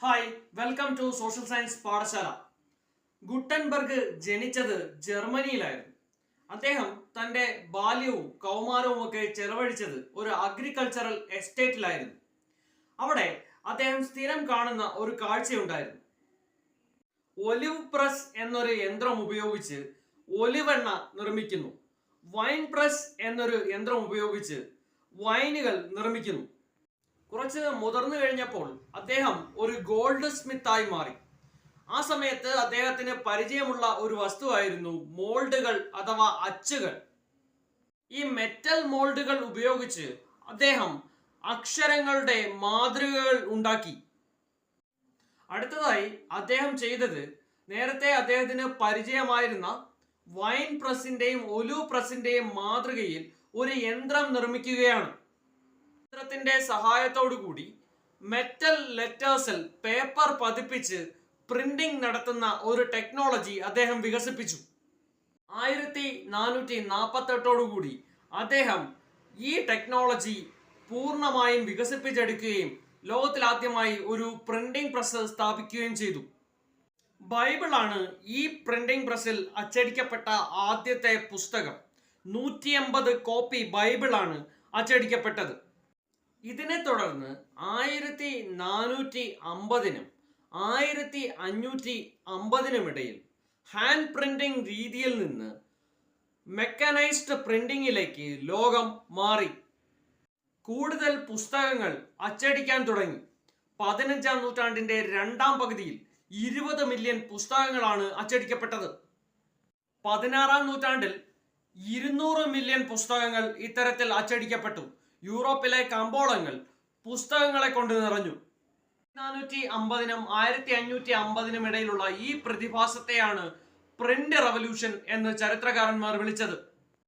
Hi, welcome to social science പാഠശാല. Gutenberg ജനിച്ചത് ജർമ്മനിയിലായിരുന്നു. അദ്ദേഹം തന്റെ ബാല്യവും കൗമാരവും ഒക്കെ ചെലവഴിച്ചത് ഒരു അഗ്രികൾച്ചറൽ എസ്റ്റേറ്റിലായിരുന്നു. അവിടെ അദ്ദേഹം സ്ഥിരം കാണുന്ന ഒരു കാഴ്ചയുണ്ടായിരുന്നു. ഒലിവ് പ്രസ് എന്നൊരു യന്ത്രം ഉപയോഗിച്ച് ഒലിവെണ്ണ നിർമ്മിക്കുന്നു. വൈൻ പ്രസ് എന്നൊരു യന്ത്രം ഉപയോഗിച്ച് വൈനുകൾ നിർമ്മിക്കുന്നു. കുറച്ച് മുതിർന്നു കഴിഞ്ഞപ്പോൾ അദ്ദേഹം ഒരു ഗോൾഡ് സ്മിത്തായി മാറി. ആ സമയത്ത് അദ്ദേഹത്തിന് പരിചയമുള്ള ഒരു വസ്തുവായിരുന്നു മോൾഡുകൾ അഥവാ അച്ചുകൾ. ഈ മെറ്റൽ മോൾഡുകൾ ഉപയോഗിച്ച് അദ്ദേഹം അക്ഷരങ്ങളുടെ മാതൃകകൾ ഉണ്ടാക്കി. അടുത്തതായി അദ്ദേഹം ചെയ്തത് നേരത്തെ അദ്ദേഹത്തിന് പരിചയമായിരുന്ന വൈൻ പ്രസിന്റെയും ഒലിവ് പ്രസിന്റെയും മാതൃകയിൽ ഒരു യന്ത്രം നിർമ്മിക്കുകയാണ്. യന്ത്രത്തിന്റെ സഹായത്തോടു കൂടി മെറ്റൽ ലെറ്റേഴ്സിൽ പേപ്പർ പതിപ്പിച്ച് പ്രിന്റിംഗ് നടത്തുന്ന ഒരു ടെക്നോളജി അദ്ദേഹം വികസിപ്പിച്ചു. 1448 കൂടി അദ്ദേഹം ഈ ടെക്നോളജി പൂർണ്ണമായും വികസിപ്പിച്ചെടുക്കുകയും ലോകത്തിലാദ്യമായി ഒരു പ്രിന്റിംഗ് പ്രസ് സ്ഥാപിക്കുകയും ചെയ്തു. ബൈബിളാണ് ഈ പ്രിന്റിംഗ് പ്രസ്സിൽ അച്ചടിക്കപ്പെട്ട ആദ്യത്തെ പുസ്തകം. 150 കോപ്പി ബൈബിളാണ് അച്ചടിക്കപ്പെട്ടത്. ഇതിനെ തുടർന്ന് 1450-നും 1550-നും ഇടയിൽ ഹാൻഡ് പ്രിന്റിംഗ് രീതിയിൽ നിന്ന് മെക്കനൈസ്ഡ് പ്രിന്റിംഗിലേക്ക് ലോകം മാറി. കൂടുതൽ പുസ്തകങ്ങൾ അച്ചടിക്കാൻ തുടങ്ങി. 15-ാം നൂറ്റാണ്ടിന്റെ രണ്ടാം പകുതിയിൽ 20 മില്യൺ പുസ്തകങ്ങളാണ് അച്ചടിക്കപ്പെട്ടത്. 16-ാം നൂറ്റാണ്ടിൽ 200 മില്യൺ പുസ്തകങ്ങൾ ഇത്തരത്തിൽ അച്ചടിക്കപ്പെട്ടു. യൂറോപ്പിലെ കമ്പോളങ്ങൾ പുസ്തകങ്ങളെ കൊണ്ട് നിറഞ്ഞു. 1450-നും 1550-നും ഇടയിലുള്ള ഈ പ്രതിഭാസത്തെയാണ് പ്രിന്റ് റവല്യൂഷൻ എന്ന് ചരിത്രകാരന്മാർ വിളിച്ചത്.